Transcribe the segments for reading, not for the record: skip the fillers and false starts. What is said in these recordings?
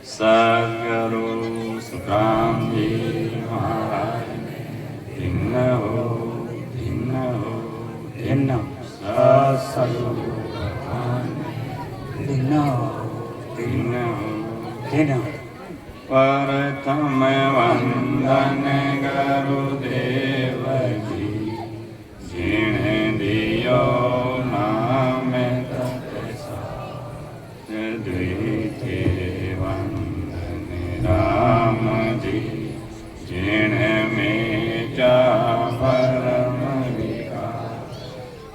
सद्गुरु सुखराम जी महाराज धन्य हो धन्य हो धन्य सद्गुरु भगवान धन्य हो धन्य हो धन्य। प्रथम वंदन गुरुदेव जी जिन्हें दियो नाम द्वितीय वंदन राम जी जिन्हें में परम विकास।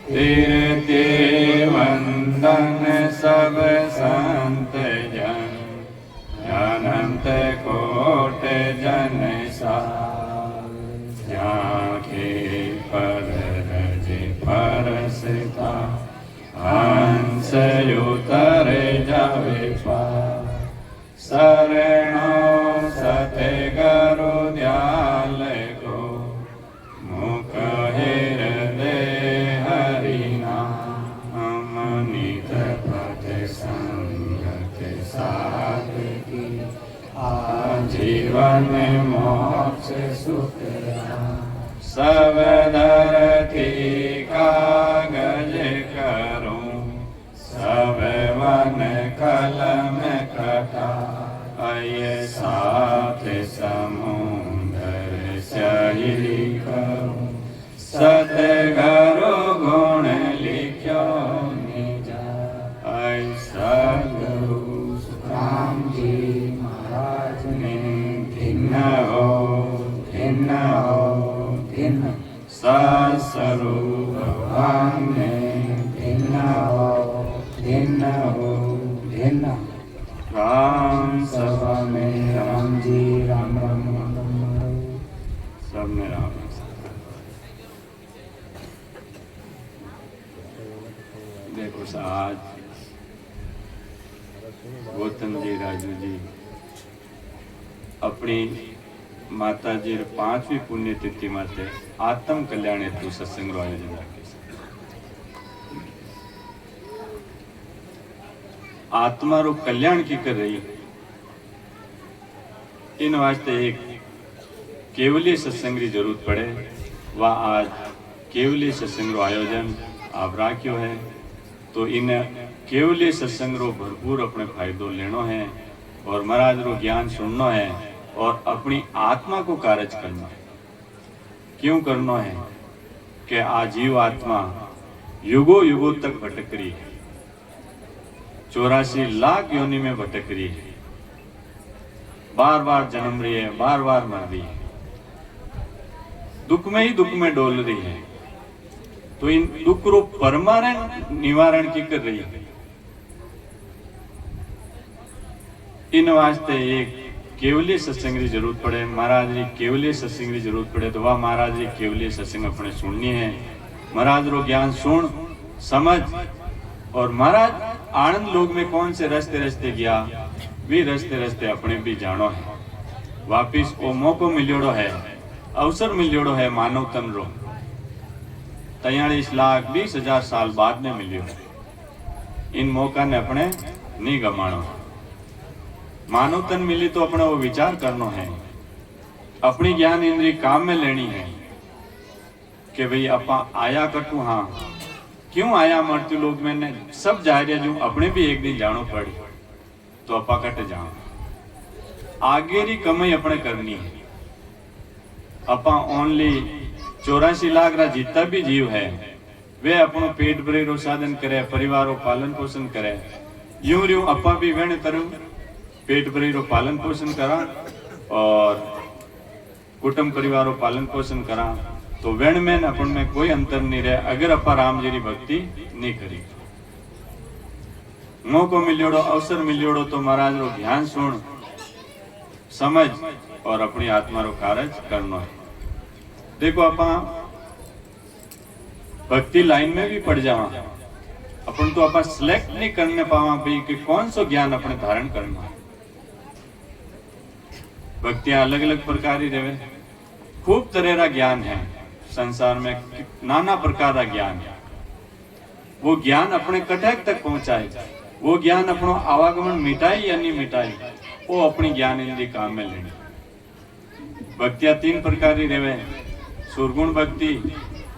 तृतीय वंदन सब संत जन अनंत कोट जन जाके पर रज परसता हंस उतर जावे पार। शरणो सतगुरु दयाल को मुख हृदय हरि नाम नित पद संगत साध की जीवन मोक्ष सुख। सब धरती कागज करूं सब वन कलम कटा ये साथ समुंदर सही करूं। सतगुरु गुण लिख्यो निजा ऐसा गुरु सुखराम जी महाराज ने भिन्न हो भिन्न हो भिन्न। सस्वरूप भगवान ने भिन्न हो भिन्न हो भिन्न। राम सभा में राम जी राम राम राम सब में राम। देखो आज गौतम जी राजू जी अपनी माता जी 5મી पुण्यतिथि माटे आत्म कल्याण हेतु सत्संग रो आयोजन राखे छे। आत्मा रो कल्याण की कर रही इन वास्ते एक केवलीय सत्संग की जरूरत पड़े। वह आज केवलीय सत्संग रो आयोजन आप राख्यो है तो इन केवलीय सत्संग रो भरपूर अपने फायदो लेनो है और महाराज रो ज्ञान सुनना है और अपनी आत्मा को कारज करना है। क्यों करना है कि आजीव आत्मा युगों युगों तक भटक रही है, 84 लाख योनि में भटक रही है, बार बार जन्म रही है, बार बार मर रही है, दुख में ही दुख में डोल रही है। तो इन दुख रो परमानेंट निवारण की कर रही है। इन वास्ते एक केवलीय सत्संग की जरूरत पड़े। महाराज जी केवलीय सत्संग की जरूरत पड़े तो वह महाराज जी केवलीय सत्संग अपने सुननी है। महाराज रो ज्ञान सुन समझ और महाराज आनंद लोग में कौन से रस्ते रस्ते गया वे रस्ते रस्ते अपने भी जानो है। वापिस वो मौको मिलियोड़ो है, अवसर मिलियोड़ो है मानव तन रो 43,20,000 साल बाद में मिलियो। इन मौका ने अपने नहीं गमाणो। मानव तन मिली तो अपने वो विचार करना है, अपनी ज्ञान इंद्री काम में लेनी है कि भाई अपा आया कटू। हाँ क्यों आया मरती लोग मैंने सब जा रहे जो अपने भी एक दिन जानो पड़ी तो अपा कट जाओ। आगे री कमाई अपने करनी है। अपा ओनली 84 लाख रा जितना भी जीव है वे अपनो पेट भरे रो साधन करे, परिवारों पालन पोषण करे। यूं रू अपा भी वेण तरु पेट भरी रो पालन पोषण करा और कुटुंब परिवारों पालन पोषण करा तो वेण में अपन में कोई अंतर नहीं रहे अगर अपा राम जी की भक्ति नहीं करी। मौको मिलियोड़ो अवसर मिलियोड़ो तो महाराज रो ध्यान सुन समझ और अपनी आत्मा रो कार्य करना है। देखो अपा भक्ति लाइन में भी पड़ जावा अपन तो अपा सिलेक्ट नहीं करने पावा भाई कि कौन सा ज्ञान अपने धारण करना है। भक्तियां अलग अलग प्रकार ही रहे, खूब तरह का ज्ञान है संसार में, नाना प्रकार का ज्ञान है। वो ज्ञान अपने कटक तक पहुंचाए, वो ज्ञान अपनो आवागमन मिटाई या नहीं मिटाई वो अपनी ज्ञान इंद्री काम में लेनी। भक्तियां 3 प्रकार की रेवे, सुरगुण भक्ति,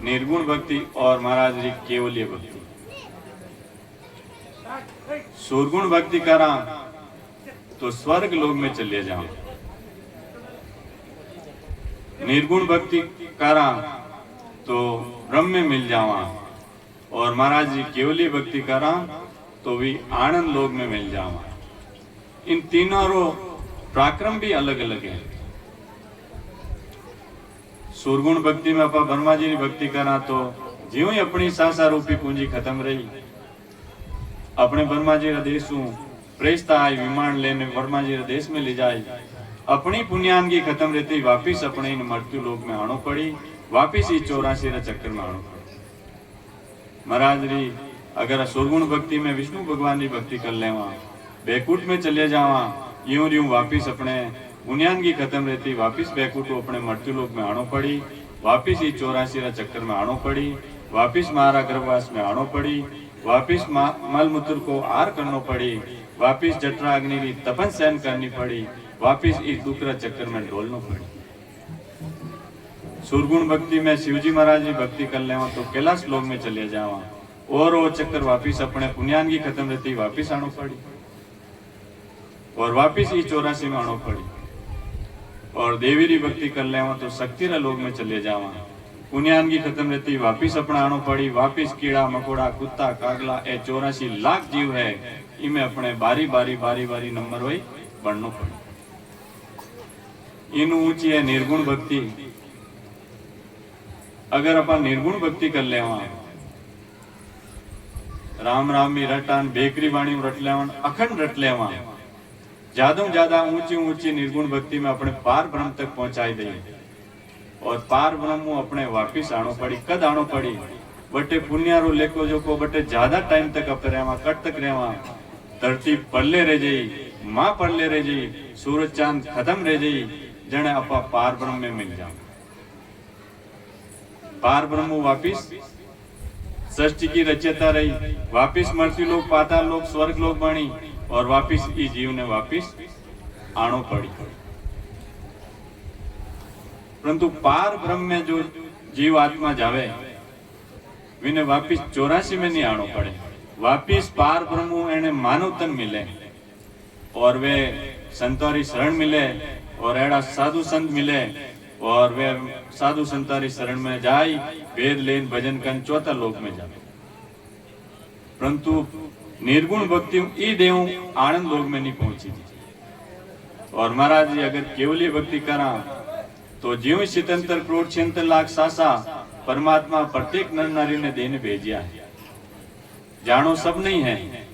निर्गुण भक्ति और महाराज री केवलीय भक्ति। सुरगुण भक्ति करा तो स्वर्ग लोक में चले जाओ, निर्गुण भक्ति करा तो ब्रह्म में मिल जावा, और महाराज जी केवलीय भक्ति करा तो भी आनंद लोक में मिल जावा। इन तीनों रो पराक्रम भी अलग अलग है। सुरगुण भक्ति में अपा ब्रह्मा जी की भक्ति करा तो ज्यों ही अपनी सासा रूपी पूंजी खत्म रही, अपने ब्रह्मा जी देश प्रेस्ता आई विमान लेने ब्रह्मा जी देश में ले जाए, अपनी पुण्यांगी खत्म रहती वापिस अपने इन मृत्यु लोक में आनो पड़ी, वापिस ही 84 चक्कर में आनो पड़ी। महाराज री अगर सुरगुण भक्ति में विष्णु भगवान की भक्ति कर लेवा, बैकुंठ में चले जावा, यूं यूं वापिस अपने पुण्यांगी खत्म रहती वापिस बैकुंठ अपने मृत्यु लोक में आनो पड़ी, वापिस ही 84 चक्कर में आनो पड़ी, वापिस महारा गर्भवास में आनो पड़ी, वापिस मल मूत्र को आर करना पड़ी, वापिस जठरा अग्नि की तपन सहन करनी पड़ी, वापिस इस दूसरा चक्कर में डोलना पड़ी। सुरगुण भक्ति में शिवजी महाराज की भक्ति कर ले तो कैलाश लोक में चले जावा, और वो चक्कर वापिस अपने पुण्यांगी खत्म रहती वापिस आनो पड़ी, और वापिस ही 84 में आनो पड़ी। और देवी री भक्ति कर ले तो शक्ति रा लोक में चले जावा, पुण्यांगी खत्म रहती वापिस अपना आनो पड़ी, वापिस कीड़ा मकोड़ा कुत्ता कागला ए 84 लाख जीव है, इमें अपने बारी बारी बारी बारी नंबर वही बढ़ना पड़ी। इन ऊंची है निर्गुण भक्ति। अगर अपन निर्गुण भक्ति कर ले राम राम भी रटान बेकरी वाणी रट लेवन अखंड रट लेवा, ज्यादा ऊंची ऊंची निर्गुण भक्ति में अपने पार ब्रह्म तक पहुंचाई दे, और पार ब्रह्म अपने वापिस आनो पड़ी। कद आनो पड़ी? बटे पुण्यारो लेको जो को बटे ज्यादा टाइम तक अपने रहवा, कट तक रहवा, धरती पड़ले रह जाई, माँ पड़ले रह जाई, सूरज चांद खत्म रह जाई, जने अपा पार ब्रह्म में मिल जाओ। पार ब्रह्म वापिस सृष्टि की रचयिता रही, वापिस मृत्यु लोक पाताल लोक स्वर्ग लोक बनी, और वापिस ई जीव ने वापिस आनो पड़ी। परंतु पार ब्रह्म में जो जीव आत्मा जावे विने वापिस 84 में नहीं आनो पड़े, वापिस पार ब्रह्म एने मानव तन मिले, और वे संतोरी शरण मिले, और एड़ा साधु संत मिले, और वे साधु संतारी शरण में जाई वेद लेन भजन कन चौथा लोक में जाए। परंतु निर्गुण भक्ति ई देव आनंद लोक में नहीं पहुंची थी। और महाराज जी अगर केवलीय भक्ति करा तो जीव सितंतर करोड़ 76 लाख सासा परमात्मा प्रत्येक नर नारी ने देने भेजिया है, जानो सब नहीं है।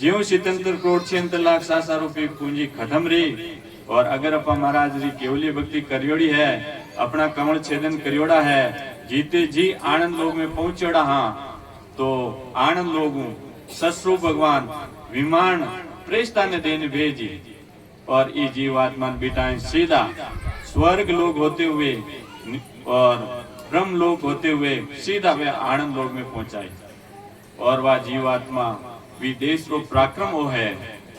जीव सितंतर करोड़ 76 लाख सासा रूपी पूंजी खत्म रही, और अगर अपा महाराज जी केवलीय भक्ति करियोड़ी है, अपना कमल छेदन करियोड़ा है, जीते जी आनंद लोक में पहुंचेड़ा, हाँ तो आनंद लोग ससुर भगवान विमान प्रेस्ता ने देने भेजी, और ये जीवात्मा बिटाएं सीधा स्वर्ग लोक होते हुए और ब्रह्म लोक होते हुए सीधा वे आनंद लोक में पहुंचाई। और वह जीवात्मा विदेश रो पराक्रम वो है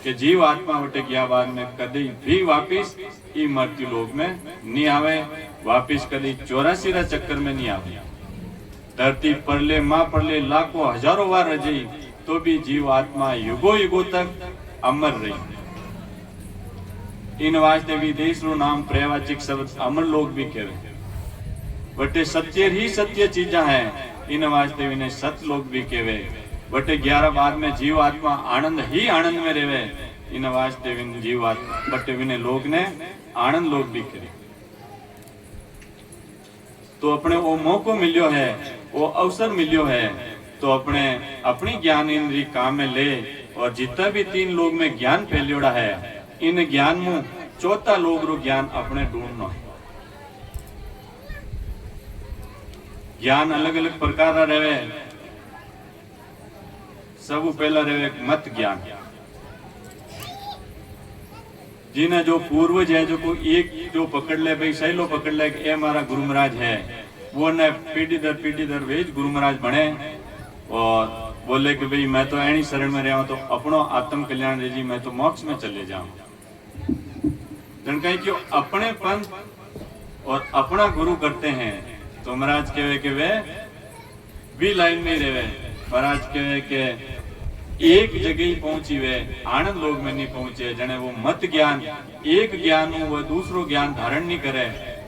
कि जीव आत्मा वटे गया बाद में कभी भी वापिस ई मृत्यु लोक में नहीं आवे, वापिस कभी 84 चक्कर में नहीं आवे। धरती परले माँ परले लाखों हजारों बार रही तो भी जीव आत्मा युगो युगो तक अमर रही। इन वास्ते विदेश रो नाम प्रवाचिक शब्द अमर लोक भी कहवे, बटे सत्य ही सत्य चीजा है, इन वास्ते विने सत्य लोक भी कहवे। बटे 11 बाद में जीव आत्मा आनंद ही आनंद में रहवे, इन वास्ते विन जीव आत्मा बटे विने लोक ने आनंद लोक भी करे। तो अपने वो मौको मिलियो है, वो अवसर मिलियो है, तो अपने अपनी ज्ञान इंद्री काम में ले, और जितना भी 3 लोग में ज्ञान फैलियोड़ा है, इन ज्ञान में चौथा लोग रो ज्ञान अपने ढूंढना है। ज्ञान अलग अलग प्रकार रा रहे, सब पहला रहे मत ज्ञान, जिन्हें जो पूर्वज है जो कोई एक जो पकड़ ले भाई सही लो पकड़ ले कि ये हमारा गुरु महाराज है, वो न पीढ़ी दर वेज गुरु महाराज बने और बोले कि भाई मैं तो ऐनी शरण में रहा हूं तो अपनो आत्म कल्याण रे जी मैं तो मोक्ष में चले जाऊं। जन कहीं क्यों अपने पंथ और अपना गुरु करते हैं तो महाराज कहे कि वे भी लाइन में रहे। महाराज कहे कि एक जगह ही पहुंची वे आनंद लोग में नहीं पहुंचे। जने वो मत ज्ञान एक ज्ञान वो दूसरो ज्ञान धारण नहीं करे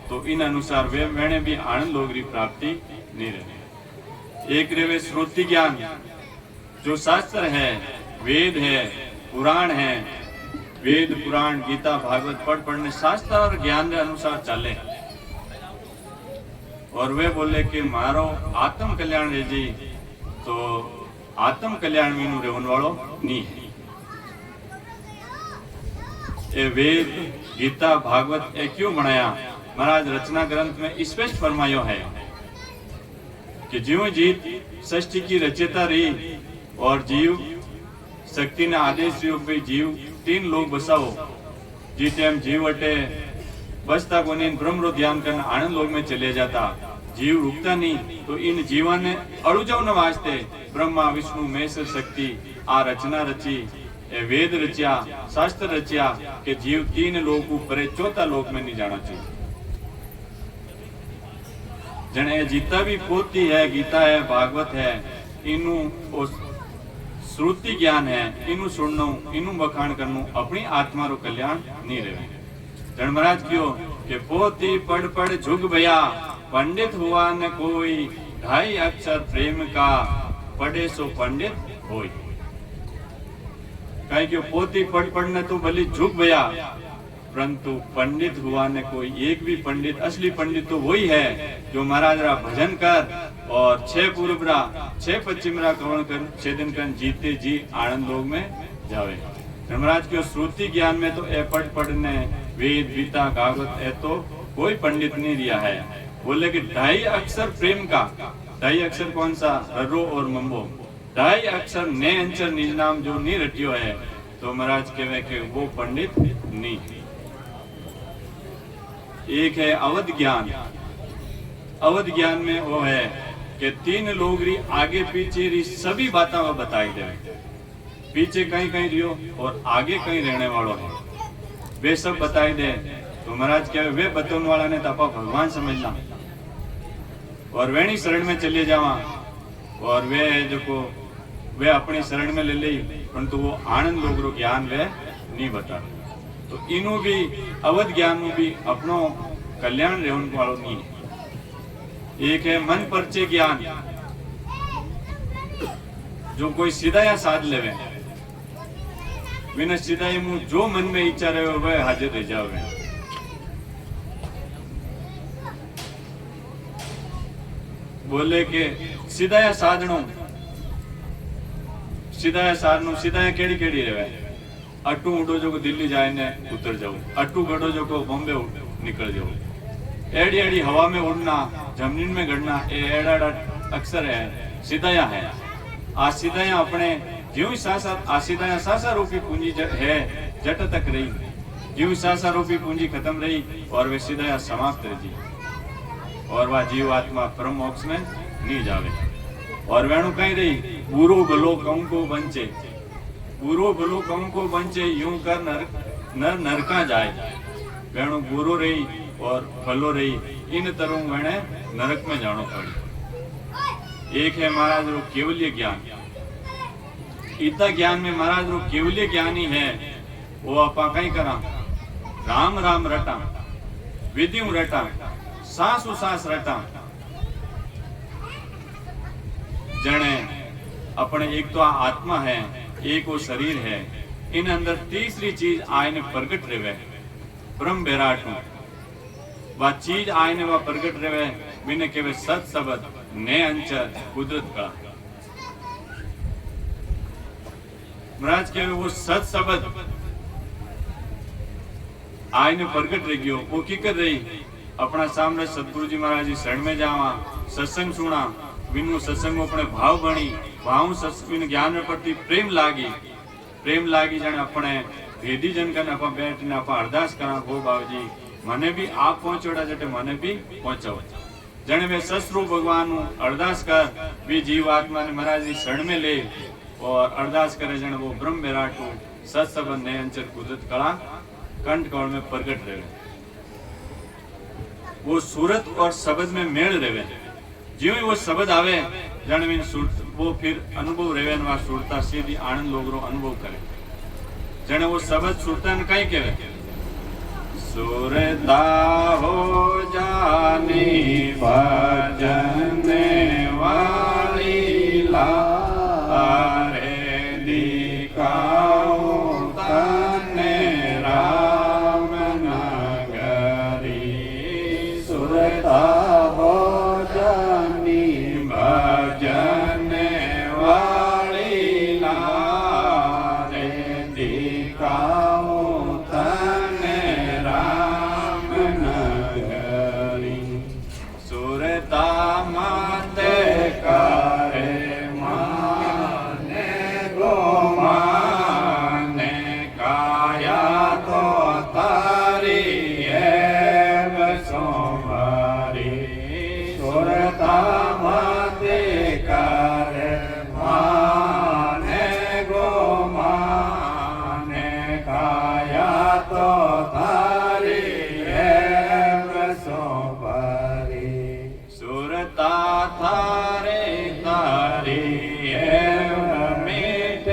तो इन अनुसार वे मैंने भी आनंद लोग की प्राप्ति नहीं रहे। एक रे श्रुति ज्ञान जो शास्त्र है, वेद है, पुराण है, वेद पुराण गीता भागवत पढ़ने शास्त्र और ज्ञान के अनुसार चले और वे बोले कि मारो आत्म कल्याण रे जी तो आत्म कल्याण में रेवन वालों नहीं है। ये वेद गीता भागवत ये क्यों बनाया? महाराज रचना ग्रंथ में स्पष्ट फरमायो है कि जीव जीत सृष्टि की रचयिता रही और जीव शक्ति ने आदेश दियो भाई जीव 3 लोग बसाओ जीते हम जीव अटे बसता को नहीं ब्रह्म ध्यान करना आनंद लोग में चले जाता। जीव रुकता नहीं तो इन जीवन ने अड़ुजाव न वास्ते ब्रह्मा विष्णु महेश्वर शक्ति आ रचना रची ए वेद रचिया शास्त्र रचिया के जीव 3 लोग ऊपर 4था लोक में नहीं जाना चाहिए। जन ए जीता भी पोती है गीता है भागवत है इनू श्रुति ज्ञान है इनू सुननो इनू बखान करनो अपनी आत्मा रो कल्याण नहीं रहे। जन महाराज क्यों के पोती पढ़ पढ़ झुक भया पंडित हुआ न कोई 2.5 अक्षर प्रेम का पढ़े सो पंडित होई। कहीं क्यों पोती पढ़ पढ़ने तो भले झुक भया परंतु पंडित हुआ ने कोई। एक भी पंडित असली पंडित तो वही है जो महाराज रा भजन कर और 6 पूर्व रा 6 पश्चिम रा कवन कर 6 दिन कर जीते जी आनंद लोग में जावे। महाराज क्यों श्रुति ज्ञान में तो ए पढ़ने वेद गीता भागवत ए तो कोई पंडित नहीं रिया है। बोले कि 2.5 अक्षर प्रेम का 2.5 अक्षर कौन सा रो और मम्बो 2.5 अक्षर ने अंचर निज नाम जो नहीं रटियो है तो महाराज कहे कि वो पंडित नहीं। एक है अवध ज्ञान। अवध ज्ञान में वो है कि 3 लोग री आगे पीछे री सभी बातें वो बताई दे। पीछे कहीं कहीं रियो और आगे कहीं रहने वालों है वे सब बताई दे तो महाराज कहे वे बतौन वाला ने तो आप भगवान समझना और वेणी शरण में चले जावा और वे जो को वे अपनी शरण में ले ली परंतु वो आनंद लोग रो ज्ञान वे नहीं बता तो इनू भी अवध ज्ञान में भी अपनो कल्याण रेवन वालों नहीं है। एक है मन परचे ज्ञान जो कोई सीधा या साध लेवे बिना सीधा ही मुंह जो मन में इच्छा रहे वह हाजिर रह जावे। बोले के सीधा या साधनो सीधा या साधनो सीधा या केड़ी केड़ी रहे अट्टू उड़ो जो को दिल्ली जाए ने उतर जाओ अट्टू गड़ो जो को बॉम्बे निकल जाओ एड़ी एड़ी हवा में उड़ना जमीन में गड़ना एड़ा अक्सर है सीधा या है। आज सीधा या अपने जीव सासा आसीधा या सासा रूपी पूंजी है जट तक रही जीव सासा रूपी पूंजी खत्म रही और वे सीधा या समाप्त रही और वह जीव आत्मा परम मोक्ष में नहीं जावे। और वेणु कहीं रही बुरो भलो कहूं को बंचे बुरो भलो कहूं को बंचे यूं कर नर नरका जाए। वेणु बुरो रही और भलो रही इन तरह वेणे नरक में जानो पड़ी। एक है महाराज रो केवल्य ज्ञान। इतना ज्ञान में महाराज रो केवल्य ज्ञान ही है वो आपा कहीं करा राम राम रटा विधियों रटा सासु सास रटा जने अपने एक तो आत्मा है एक वो शरीर है इन अंदर तीसरी चीज आयने प्रगट रहे ब्रह्म विराट वह चीज आयने वह प्रगट रहे बिने केवे सत शब्द ने अंचर कुदरत का महाराज के वो सत शब्द आयने प्रगट रह गयो वो की कर रही अपना सामने सतगुरु जी महाराज जी शरण में जावा सत्संग सुना बिनु सत्संग अपने भाव बनी भाव सत्संग ज्ञान में प्रति प्रेम लागी जने अपने भेदी जन कर आप बैठने आप अरदास करा हो बाबूजी मने भी आप पहुंचोड़ा जटे मने भी पहुंचाओ जने वे ससरू भगवान अरदास कर भी जीव आत्मा ने महाराज जी शरण में ले और अरदास करे जने वो ब्रह्म विराट सत संबंध ने अंचर कुदरत कला कंठ कमल में प्रकट रहे, वो सूरत और शब्द में मेल रहे। ज्यों ही वो शब्द आवे जन वो फिर अनुभव रहे, वहाँ सुरता सीधी आनंद लोग रो अनुभव करे। जने वो शब्द सुरता ने कई कहे, सुरता हो जानी भजन वाली लारे दिखाओ तने राम नगरी। सुरता हो जानी भजन वाली लारे दिखाओ तने राम नगरी। सुरता माते करे माने गो माने काया तो तारी है बसोमारी। सुरता माते करे माने गो माने काया तो तारी है बसोमारी। सुरता थारे तारी है मिट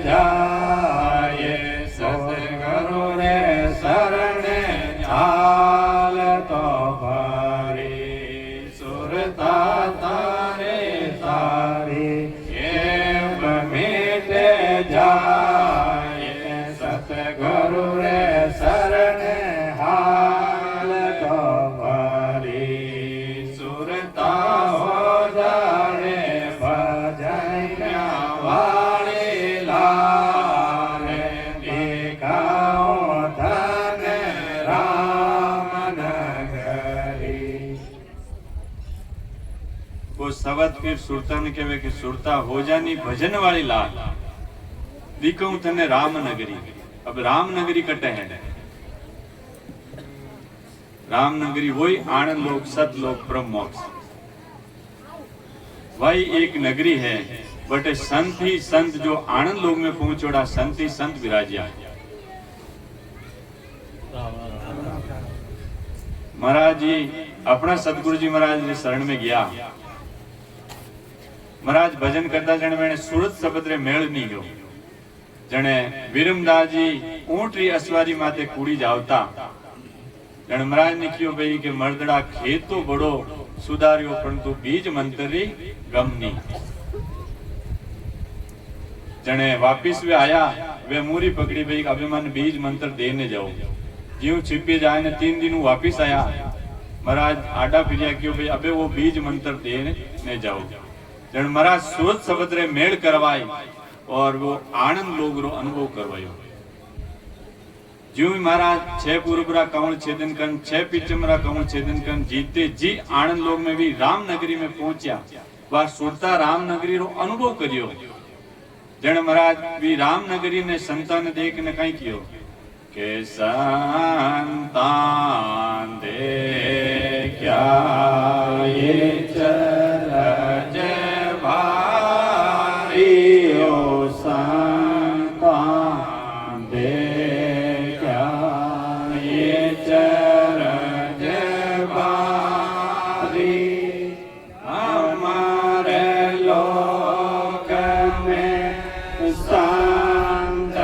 जाए सतगुरु रे शरण झाल तो भारी। सुरता तारे तारी है मिट जाए सतगुरु रे शरण हाल तो भारी। सुरता हो जाने भजन वाले लारे दिखाओ धन राम नगरी। वो शब्द फिर सुरता ने कहे कि सुरता हो जानी भजन वाली लाल दिखाऊं तने राम नगरी। अब राम नगरी कटे है, राम नगरी वही आनंद लोक सतलोक ब्रह्म मोक्ष। वही एक नगरी है, बट संत ही संत जो आनंद लोक में पहुंचोड़ा संत ही संत विराजिया। महाराज जी अपना सतगुरु जी महाराज जी शरण में गया। महाराज भजन करता जने मैंने सूरत शब्द रे मेल नहीं गयो। जने विरमदास जी ऊंटरी असवारी माते कूड़ी जावता जन महाराज ने क्यों भाई के मर्दड़ा खेत तो बड़ो सुधारियो परंतु बीज मंत्री गमनी। जने वापिस वे आया वे मूरी पकड़ी भाई अभी मन बीज मंत्र देने जाओ। जीव छिपी जाए ने 3 दिन वापिस आया। महाराज आडा फिरिया क्यों भाई अबे वो बीज मंत्र देने जाओ। जन महाराज सूरत शब्द रे मेल करवाई और वो आनंद लोग रो अनुभव करवायो। ज्यों महाराज 6 पूर्वरा कवल छेदन कर 6 पिचमरा कवल छेदन कर जीते जी आनंद लोग में भी राम नगरी में पहुंचा। वह सुरता राम नगरी रो अनुभव करियो। जन महाराज भी राम नगरी ने संतान देख ने कई कियो के संतान दे क्या ये चरज भारी ओ संतान दे क्या ये चरज भारी। हमारे लोक में संत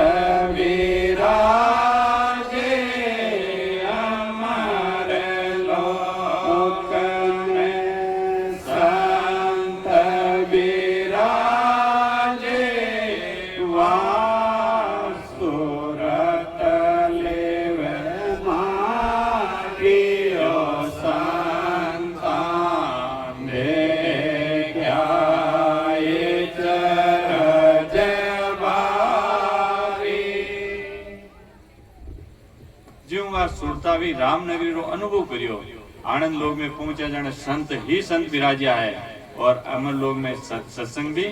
विराजे। हमारे लोक में संत विराजे। वासुरत लेवे मागियो संतान दे क्या ये चरज भारी। ज्यों वा सुरता भी रामनगरी रो अनुभव करियो। आनंद लोग में पहुंचा जाने संत ही संत विराजिया है और अमर लोग में सत्संग भी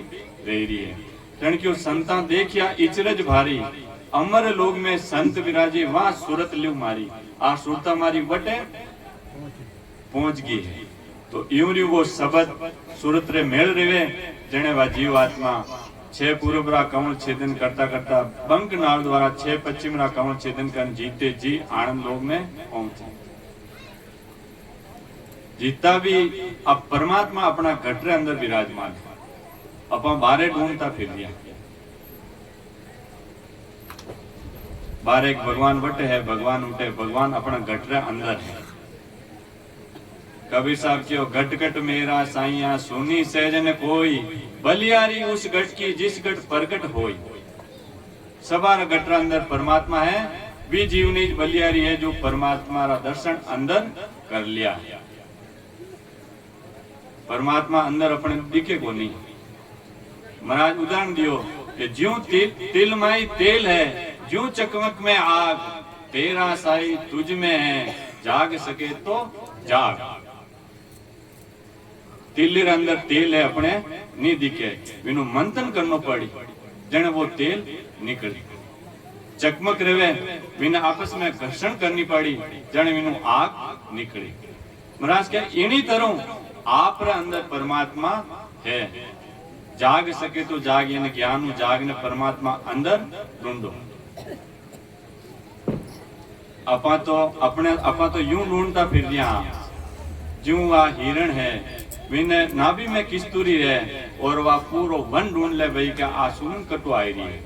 रही है। कारण कि संता देखिया इचरज भारी। अमर लोग में संत विराजे वहां सूरत लिव मारी। आ सुरता मारी बटे पहुंच गई है। तो यूं वो शब्द सूरत रे मेल रेवे जने वा जीव आत्मा छह पूर्वरा कंवल छेदन करता करता बंक नाल द्वारा छह पश्चिमरा कंवल छेदन कर जीते जी आनंद लोक में पहुंचे। जीता भी अब परमात्मा अपना घटरे अंदर विराजमान है, अपन बारे ढूंढता फिर लिया। बारे एक भगवान वटे है, भगवान उठे, भगवान अपना घटरे अंदर है। कबीर साहब क्यों घट घट मेरा साइया सुनी सहजन कोई, बलियारी उस घट की जिस घट प्रकट होई। सबार घटरा अंदर परमात्मा है, भी जीवनी बलियारी है जो परमात्मा रा दर्शन अंदर कर लिया। परमात्मा अंदर अपने दिखे को नहीं। महाराज उदाहरण दियो कि ज्यों तिल माई तेल है, ज्यों चकमक में आग, तेरा साई तुझ में है, जाग सके तो जाग। तिल अंदर तेल है अपने नहीं दिखे, बिनु मंथन करनो पड़ी जने वो तेल निकली। चकमक रहे बिना आपस में घर्षण करनी पड़ी जने बिनु आग निकली। महाराज क्या इन्हीं तरह आप अंदर परमात्मा है, जाग सके तो जाग, यानी ज्ञान जाग ने परमात्मा अंदर ढूंढो। अपा तो यूं ढूंढता फिर यहाँ जो वह हिरण है, विने नाभि में किस्तूरी है और वह पूरो वन ढूंढ ले भाई क्या आसुन कटु आई रही है,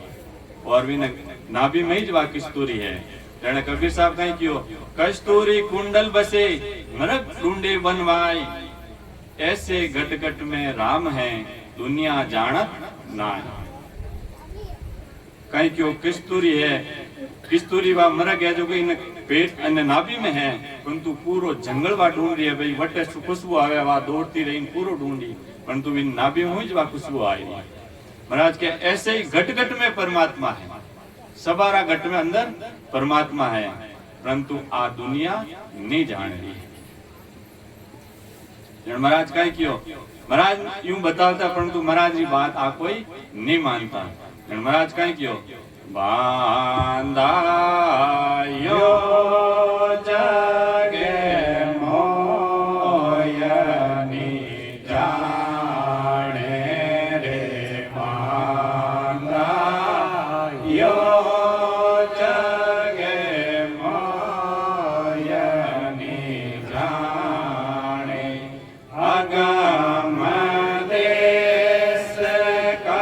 और विने नाभि में ही वह किस्तूरी है। जने कबीर साहब कहीं क्यों कस्तूरी कुंडल बसे मरक ढूंढे बनवाई, ऐसे घट घट में राम है दुनिया जानत ना। कहीं क्यों किस्तूरी है, किस्तूरी वा मरक है जो कि इन पेट अन्य नाभि में है, परंतु पूरो जंगल वा ढूंढ रही है भाई, वटे खुशबू आवे वा दौड़ती रही पूरो ढूंढी, परंतु इन नाभि में ही वा खुशबू आई। महाराज के ऐसे ही घट घट में परमात्मा है, सबारा घट में अंदर परमात्मा है, परंतु आ दुनिया नहीं जान रही है। महाराज कहीं क्यों महाराज यूं बताता, परंतु महाराज की बात आ कोई नहीं मानता। महाराज कहीं क्यों बांधा यो जगे मोयनी जाने रे, बांधा यो जगे मोयनी जाने, अगम देश का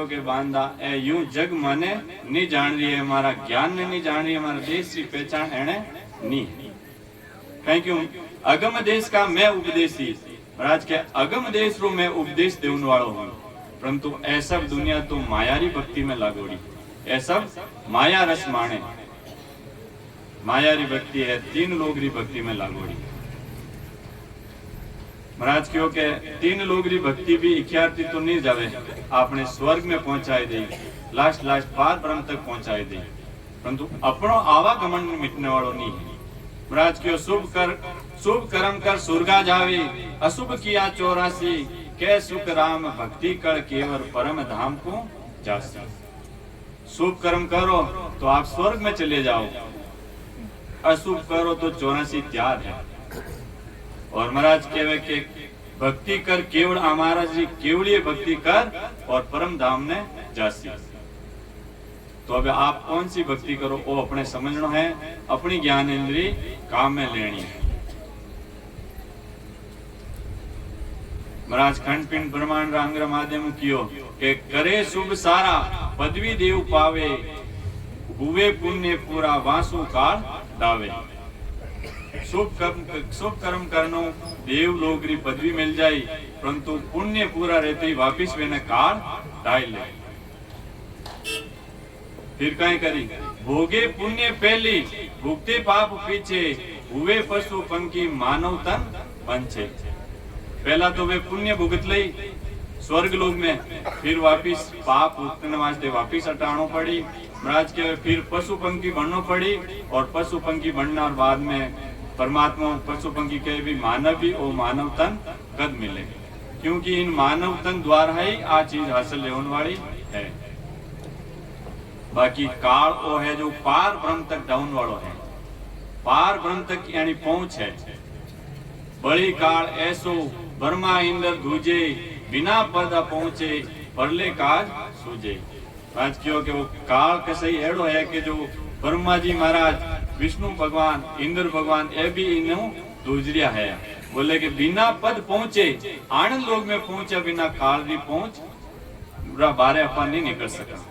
के बांधा ए यूं जग माने नहीं जान रही है, हमारा ज्ञान ने नहीं जान रही है, हमारा देश की पहचान एने नहीं। कहीं क्यों अगम देश का मैं उपदेशी, महाराज के अगम देश रो मैं उपदेश देने वालों हूँ, परंतु ऐसा दुनिया तो मायारी भक्ति में लागोड़ी, ऐसा माया रस माने, मायारी भक्ति है, तीन लोग री भक्ति में लागोड़ी। महाराज क्यों के तीन लोग री भक्ति भी इख्याति तो नहीं जावे, आपने स्वर्ग में पहुंचाए दे, लास्ट पार ब्रह्म तक पहुंचाए दे, परंतु अपनो आवागमन मिटने वालों नहीं है। महाराज क्यों शुभ कर्म कर स्वर्गा जावे, अशुभ किया 84, के सुख राम भक्ति कर केवल परम धाम को जासी। शुभ कर्म करो तो आप स्वर्ग में चले जाओ, अशुभ करो तो 84 त्याग है। और महाराज कहवे के भक्ति कर केवल हमारा जी केवलीय भक्ति कर और परम धाम ने जासी। तो अब आप कौन सी भक्ति करो वो अपने समझना है, अपनी ज्ञान इंद्री काम में लेनी है। महाराज खंड पिंड ब्रह्मांड रांग माध्यम कियो के करे शुभ सारा पदवी देव पावे, हुए पुण्य पूरा वासु काल दावे। शुभ कर्म करनो देवलोक री पदवी मिल जाई, परंतु पुण्य पूरा रहते ही वापिस वेने काल ढाई ले। फिर कहीं करी भोगे पुण्य पहली भुगते पाप पीछे, हुए पशु पंखी मानव तन पंचे। पहला तो वे पुण्य भुगत लई स्वर्ग लोक में, फिर वापिस पाप भुगतने वास्ते वापिस हटाणो पड़ी। महाराज के फिर पशु पंखी बनना पड़ी, और पशु पंखी बनने और बाद में परमात्मा पशु पंखी के भी मानव भी और मानव तन कद मिले, क्योंकि इन मानव तन द्वारा ही आ चीज हासिल होने वाली है। बाकी काल वो है जो पार ब्रह्म तक डाउन वालों है, पार ब्रह्म तक यानी पहुंच है। बड़ी काल ऐसो ब्रह्मा इंद्र दूजे, बिना पदा पहुंचे परले काज सूझे। आज क्यों कि वो काल कैसे ही एड़ो है कि जो ब्रह्मा जी महाराज, विष्णु भगवान, इंद्र भगवान ये भी इन्हों दूजरिया है। बोले कि बिना पद पहुंचे आनंद लोग में पहुंचा, बिना काल की पहुंच बारे अपन नहीं निकल सका।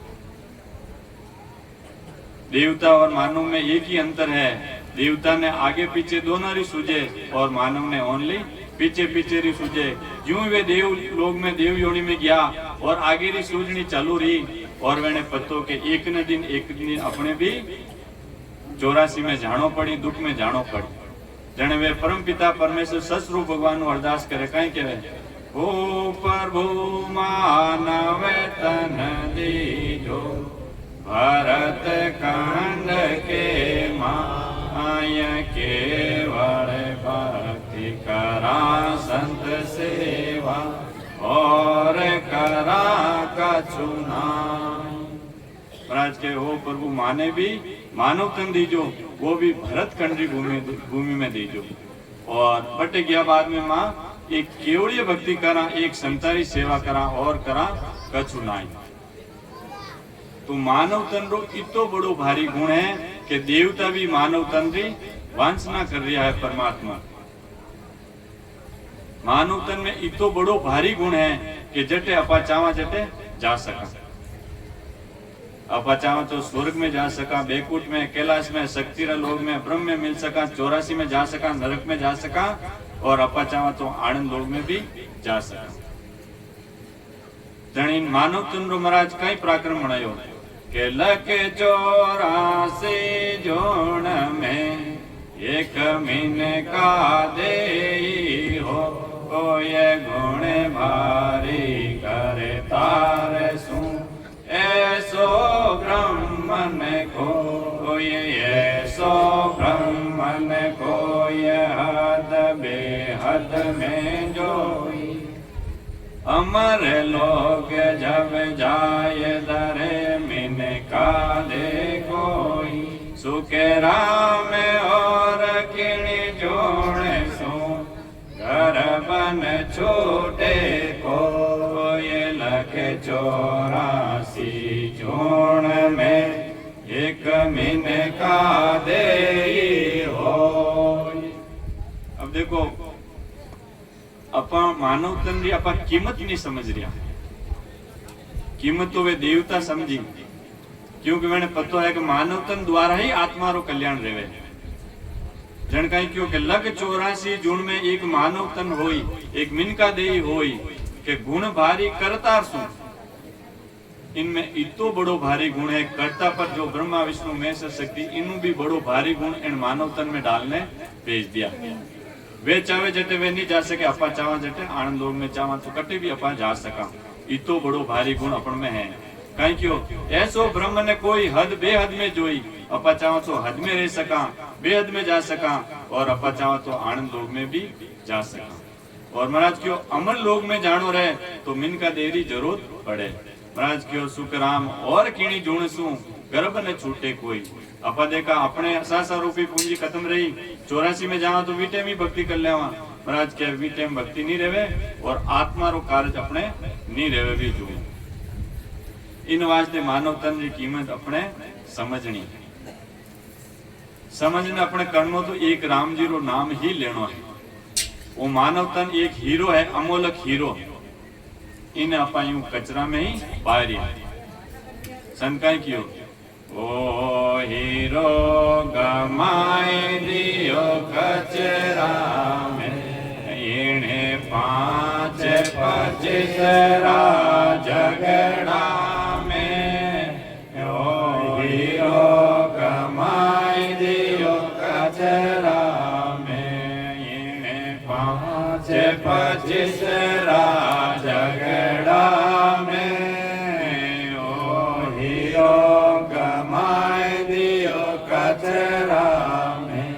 देवता और मानव में एक ही अंतर है, देवता ने आगे पीछे दोनों री सूझे और मानव ने ओनली पीछे पीछे री सूझे। यूं वे देव लोग में देव योनि में गया और आगे री सूझनी चालू रही, और मैंने पतो के एक न दिन अपने भी 84 में जानो पड़ी, दुख में जानो पड़ी। जने वे परम पिता परमेश्वर सस्वरूप भगवान नु अरदास करे, कहीं कहे ओ प्रभु मानव तन दीजो, भरत खंड के माय केवल भक्ति करा संत सेवा, और करा कछु नाई। महाराज के हो प्रभु माने भी मानव तन दीजो, वो भी भरत खंड की भूमि में दीजो। और बट गया बाद में माँ एक केवड़ीय भक्ति करा, एक संतारी सेवा करा, और करा कछु नाई। तो मानव तन रो इतो बड़ो भारी गुण है कि देवता भी मानव तन री वांछना कर रहा है परमात्मा। मानव तन में इतो बड़ो भारी गुण है कि जटे अपा चावा जटे जा सका। अपा चावा तो स्वर्ग में जा सका, बैकुंठ में, कैलाश में, शक्तिरा लोक में, ब्रह्म में मिल सका, 84 में जा सका, नरक में जा सका, और अपा चावा तो आनंद लोक में भी जा सका। जनी मानव तन रो महाराज कई पराक्रम बनायो के लके 84 जोन में एक मीन का दे हो, कोई गुण भारी करे तार सू, ऐसो ब्रह्मन कोई, ऐसो ब्रह्मन कोई हद बेहद में जोई। अमर लोग जब जाए दरे मिन का दे कोई, सुखे राम और किणी जोड़ सो, घर बन छोटे कोई लख 84 जोड़ में एक मिन का दे हो। अब देखो अपा मानव तन री अपा कीमत नहीं समझ रहा, कीमत तो वे देवता समझी, क्योंकि मैंने पता है कि मानव तन द्वारा ही आत्मा रो कल्याण रेवे। जन कहीं क्यों के लग 84 जुण में एक मानव तन होई, एक मिनका देही होई के गुण भारी करता सु। इनमें इतो बड़ो भारी गुण है कर्ता पर, जो ब्रह्मा विष्णु महेश शक्ति, इनु भी बड़ो भारी गुण इन मानव तन में डालने भेज दिया। वे चावे जटे वे नहीं जा सके, अपा चावा जटे आनंद लोक में चावा तो कटे भी अपा जा सका। इतो बड़ो भारी गुण अपन में है। कहीं क्यों ऐसो ब्रह्म ने कोई हद बेहद में जोई, अपा चावा तो हद में रह सका, बेहद में जा सका, और अपा चावा तो आनंद लोक में भी जा सका। और महाराज क्यों अमर लोक में जानो रहे तो मिन का देरी जरूरत पड़े। महाराज क्यों सुख राम और किणी जुणसू, गर्भ न छूटे कोई। अपा देखा अपने सासा रूपी पूंजी खत्म रही, 84 में जावा तो वीटे में भक्ति कर लेवा। महाराज क्या वीटे में भक्ति नहीं रहे और आत्मा रो कार्य अपने नहीं रहे भी जो। इन वास्ते मानव तन की कीमत अपने समझनी, समझने अपने करनो तो एक राम जी रो नाम ही लेनो है। वो मानव तन एक हीरो है, अमोलक हीरो। इन अपा यूं कचरा में ही पायरी संकाय कियो ओ हीरो गमाई दियो कचरा में, इने 5-25 झगड़ा में। ओ हीरो गमाई दियो कचरा में, इने 5-25 झगड़ा में। ओ हीरो गमाई दियो कचरा में।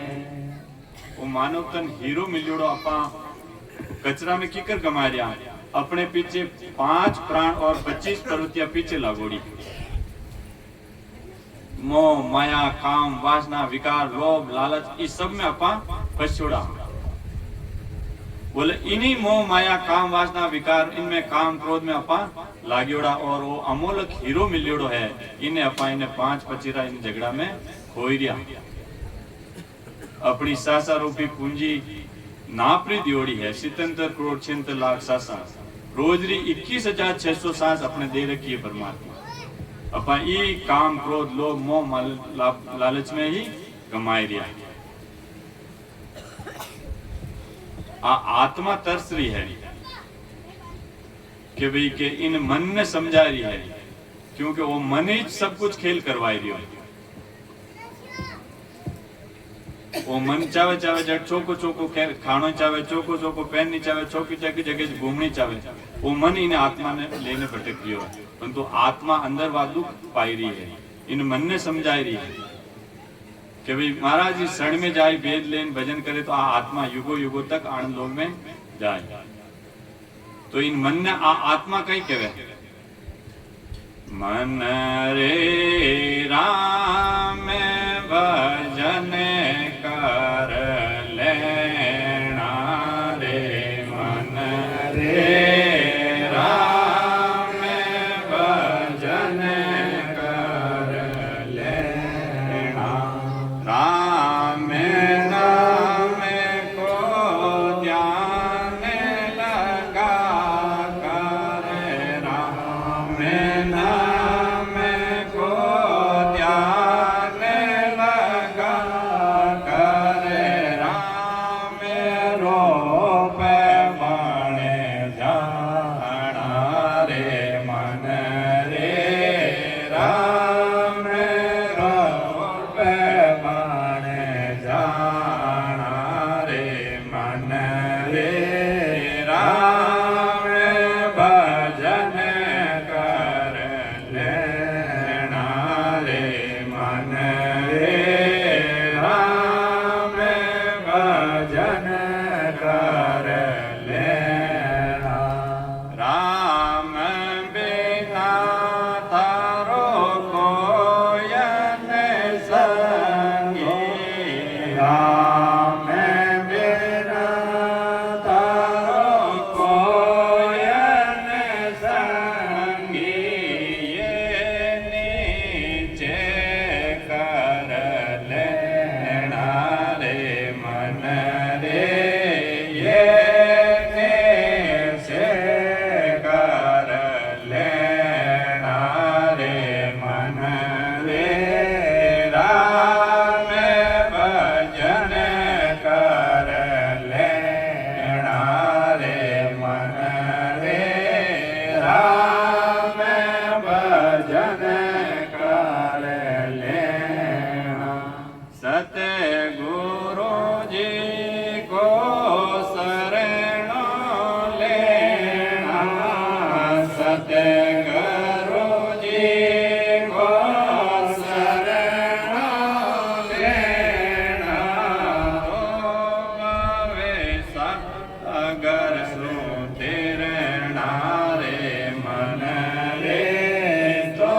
वो मानव तन हीरो मिलियोड़ो आपा कचरा में किकर कमा रहा, अपने पीछे 5 प्राण और 25 प्रवृत्तियां पीछे लागोड़ी। मोह माया काम वासना विकार लोभ लालच इस सब में अपा फंसोड़ा। बोले इन्हीं मोह माया काम वासना विकार इनमें काम क्रोध में अपा लाग्योड़ा और वो अमोलक हीरो मिलियोड़ो है, इन्हें अपा इन्हें 5-25 इन झगड़ा में खोई दिया। अपनी सासा रूपी पूंजी नापरी दियोड़ी है 77 करोड़ 76 लाख सासा, रोजरी 21,600 सांस अपने दे रखी है परमात्मा। अपन ये काम क्रोध लोभ मोह लालच में ही कमाई रिया। आत्मा तरस रही है कि भाई के इन मन ने समझा रही है, क्योंकि वो मन ही सब कुछ खेल करवाई रही है। वो मन चावे चावे जट चोको चोको खानो चावे, चोको चोको पहननी चावे, चौकी चौकी जगह घूमनी चावे। वो मन इन्हें आत्मा ने लेने भटक रही है, परंतु आत्मा अंदर वा दुख पाई रही है। इन मन ने समझाई रही है कि भाई महाराज जी शरण में जाए वेद लेन भजन करे तो आत्मा युगो युगो तक आनंद लोक में जाए। तो इन मन ने आत्मा कहीं कहे, मन रे राम भजन कर लेना रे, मन रे राम भजन कर लेना। राम नाम को ध्यान लगा कर, राम नाम को ध्यान लगा कर, राम रूप बने जाना रे, मन रे राम रूप बने जाना रे, मन रे राम भजन कर लेना रे, मन रे राम भजन कर लेना। राम बिना तारो कोई न संगी, राम बिना तारो कोई न संगी, ये नीचे कर लेना रे, मन रे ये नीचे कर लेना रे, मन रे राम भजन कर लेना रे, मन रे राम भजन कर लेना। सतगुरु जी को शरण लेना, सतगुरु जी को शरण लेना। तो भवेसा अगर सो तेरे नारे, मन रे तो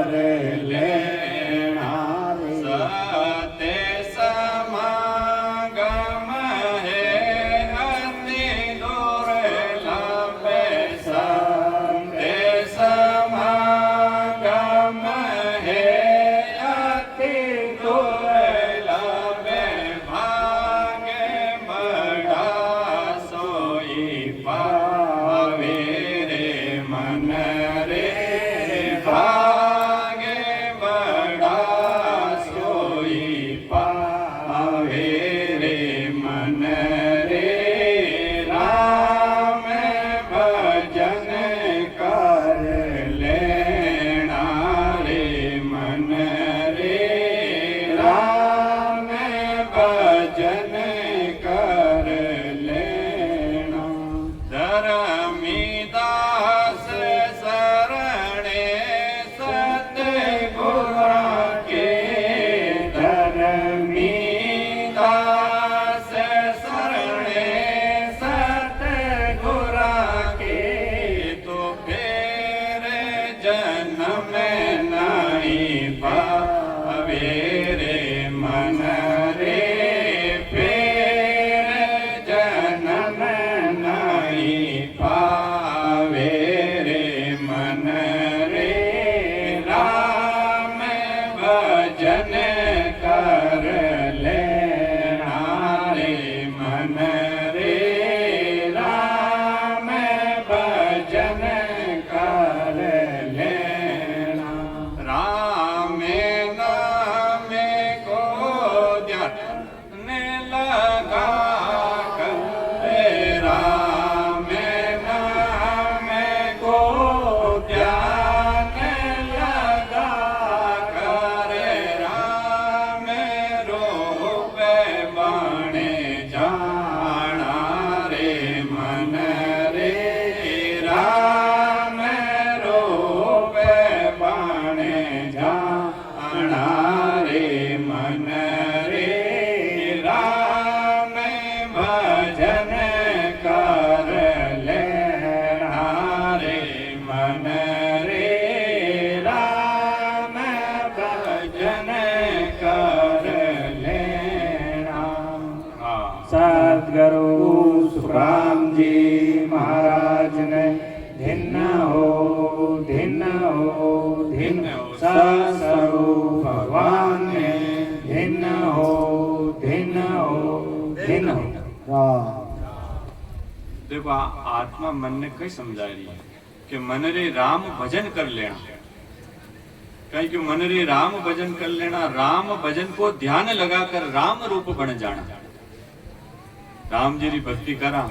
कर लेना रे। सत्य समागम है अति दुर्लभ, सत्य समागम है अति दुर्लभ, भाग्य बड़ा सोई पावे रे मन रे, भाग्य बड़ा सोई पावे रे मन रे। राम भजन कर लेना रे मन रे, राम भजन कर लेना। धर्मीदास शरणे सतगुरा के, धर्मीदास शरणे सतगुरा के, तो फिर जन्म नहीं पावे रे मन रे, फिर जन्म नहीं पावे रे मन रे। राम भजन कर लेना रे मन रे, राम भजन कर लेना। राम नाम को ध्यान लगा कर, राम नाम को ध्यान लगा कर, राम रूप बने जाना रे मन रे, राम रूप बने जाना रे मन रे। राम भजन कर लेना रे मन रे, राम भजन कर लेना। सद्गुरु सुखराम जी महाराज ने धिन्न हो धिन्न हो धिन्न हो, सद्गुरु भगवान ने धिन्न हो धिन्न हो धिन्न हो। देखो आत्मा मन ने कई समझा रही है कि मन रे राम भजन कर लेना, कहीं कि मन रे राम भजन कर लेना, राम भजन को ध्यान लगाकर राम रूप बन जाना। राम जी री भक्ति करा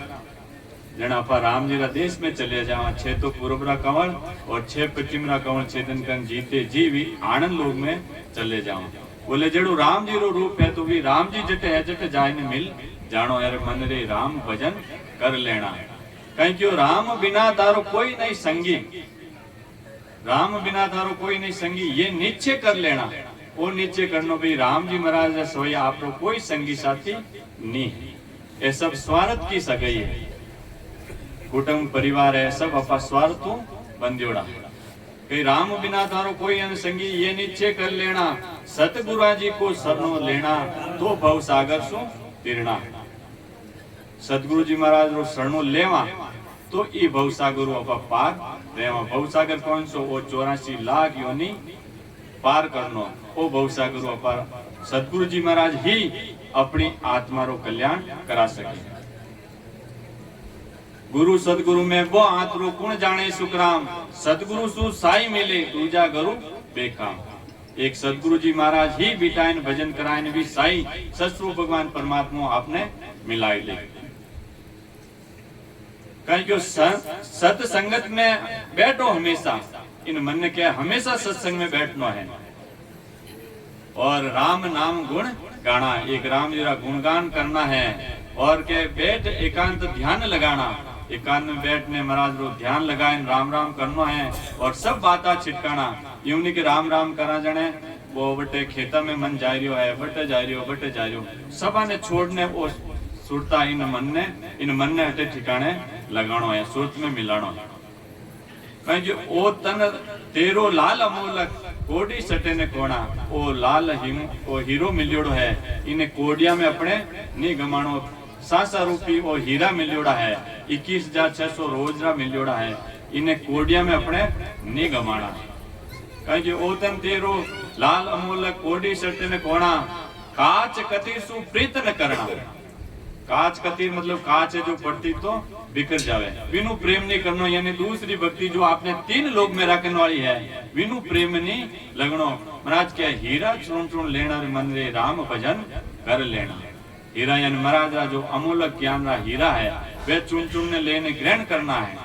जन आपा राम जी रा देश में चले जावा, 6 तो पूर्व रा कंवल और 6 पश्चिम रा कंवल छेदन कर जीते जीवी आनंद लोग में चले जावा। बोले जड़ो राम जी रो रूप है तो भी राम जी जटे है जटे जाय ने मिल जानो यार मन रे राम भजन कर लेना। कहीं क्यों राम बिना तारो कोई नहीं संगी, राम बिना तारो कोई नहीं संगी, ये निश्चय कर लेना। वो निश्चय करनो भाई राम जी महाराज सोया आप कोई संगी साथी नहीं, ये सब स्वार्थ की सगाई है, कुटुंब परिवार है सब अपा स्वार्थों बंध्योड़ा। कहीं राम बिना तारो कोई अनसंगी, ये निश्चय कर लेना। सतगुरु जी को शरणो लेना तो भव सागर सो तीरना। सतगुरु जी महाराज रो शरणो लेवा तो ई भव सागर अपा पार रेवा। भव सागर कौन सो? वो 84 लाख योनि पार करनो ओ भव सागर अपा सतगुरु जी महाराज ही अपनी आत्मा रो कल्याण करा सके। गुरु सदगुरु में वो आत्रो कुण जाने सुखराम, सदगुरु सु साई मिले दूजा गुरु बेकाम। एक सदगुरु जी महाराज ही बिटाइन भजन कराइन भी साई सतस्वरूप भगवान परमात्मा आपने मिलाई ले। कहीं क्यों सत संगत में बैठो हमेशा, इन मन ने क्या हमेशा सत्संग में बैठना है और राम नाम गुण गाना, एक राम जी का गुणगान करना है और के बैठ एकांत ध्यान लगाना। एकांत में बैठने महाराज रो ध्यान लगाए राम राम करना है और सब बातें छिटकाना। यूं नहीं कि राम राम करा जने वो बटे खेता में मन जा रही है, बटे जा रही हो बटे जा रही हो, सबा ने छोड़ने वो सुरता इन मन ने हटे ठिकाने लगानो है, सुरत में मिलानो है। कहीं जो ओ तन तेरो लाल अमोलक कोडी सटे ने कोणा ओ लाल हिम ओ हीरो मिलियोड़ो है इने कोडिया में अपने नहीं गमाणो सासा रूपी ओ हीरा मिलियोड़ा है 21,600 रोजरा मिलियोड़ा है इने कोडिया में अपने नहीं गमाना कहीं कि ओतन तेरो लाल अमूल्य कोडी सटे ने कोणा काच कतीर सु प्रीत न करना काच कतीर मतलब काच है जो पड़ती तो बिखर जावे बिनु प्रेम नहीं करना यानी दूसरी भक्ति जो आपने 3 लोग में रखने वाली है बिनु प्रेम नहीं लगनो महाराज क्या हीरा चुन चुन लेना मन रे राम भजन कर लेना हीरा यानी महाराज रा जो अमूल्य ज्ञान रा हीरा है वे चुन चुन ने लेने ग्रहण करना है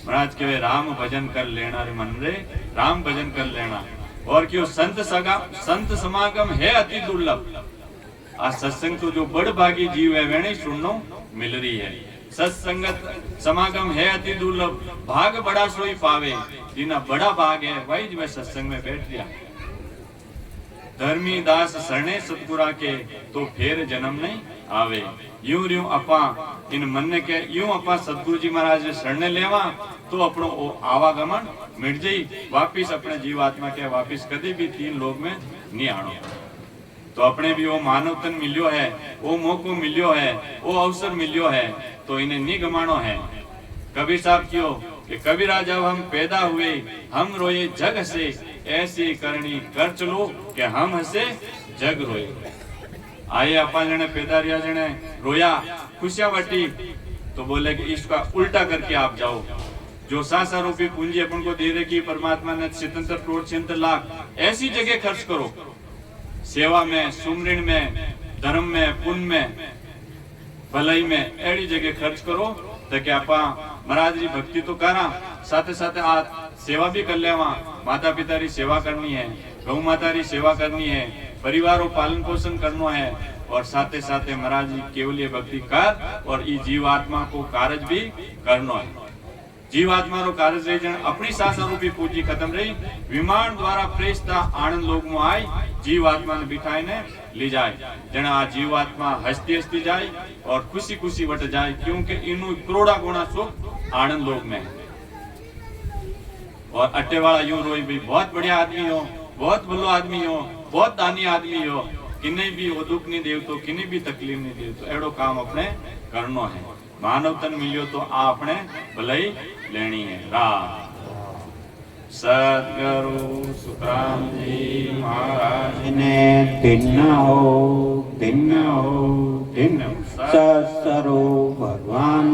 महाराज के राम भजन कर लेना रे मन रे राम भजन कर लेना और क्यों संत समागम है अति दुर्लभ आ सत्संग तो जो बड़ भागी जीव है वेणे सुननो मिल रही है सत्संगत समागम है अति दुर्लभ भाग बड़ा सोई पावे जिना बड़ा भाग है वही जो सत्संग में बैठ गया धर्मी दास शरणे सतगुरा के तो फिर जन्म नहीं आवे यूं यूं अपा इन मन के यूं अपा सतगुरु जी महाराज शरणे लेवा तो अपनो आवागमन मिट जाई वापिस अपने जीवात्मा के वापिस कभी भी 3 लोग में नहीं आनो तो अपने भी वो मानवतन मिलियो है वो मौको मिलियो है वो अवसर मिलियो है तो इन्हें नहीं गमानो है कबीर साहब क्यों कि कबीरा जब हम पैदा हुए हम रोए जग हसे ऐसी करनी कर चलो कि हम हसे जग रोए आए अपा जने पैदा रिया जने रोया खुशियां बटी तो बोले कि इसका उल्टा करके आप जाओ जो सासा रूपी पूंजी अपन को दे रखी परमात्मा ने 77 करोड़ 76 लाख ऐसी जगह खर्च करो सेवा में सुमरण में धर्म में पुण्य में भलाई में एड़ी जगह खर्च करो ताकि आपा महाराज जी भक्ति तो करा साथ साथ आ सेवा भी कर लेवा माता पिता री सेवा करनी है गौ माता री सेवा करनी है परिवारों पालन पोषण करना है और साथ साथ महाराज जी केवल भक्ति कर और ई जीवात्मा को कार्य भी करना है जीवात्मा रो कार्य रही जन अपनी सासा रूपी पूंजी खत्म रही विमान द्वारा प्रेषता आनंद लोक में आई जीवात्मा ने बिठाई ने ले जाए जना आ जीवात्मा हस्ती हस्ती जाए और खुशी खुशी वट जाए क्योंकि इनु करोड़ा गुणा सुख आनंद लोक में और अट्टे वाला यूं रोई भी बहुत बढ़िया आदमी हो बहुत भलो आदमी हो बहुत दानी आदमी हो किन्ने भी वो दुख नहीं देव तो किन्ने भी तकलीफ नहीं देव तो एड़ो काम अपने करनो है मानवतन मिलियो तो आपने भलाई लेनी है राम सद्गुरु सुखराम जी महाराज ने दिन हो सत्सरो भगवान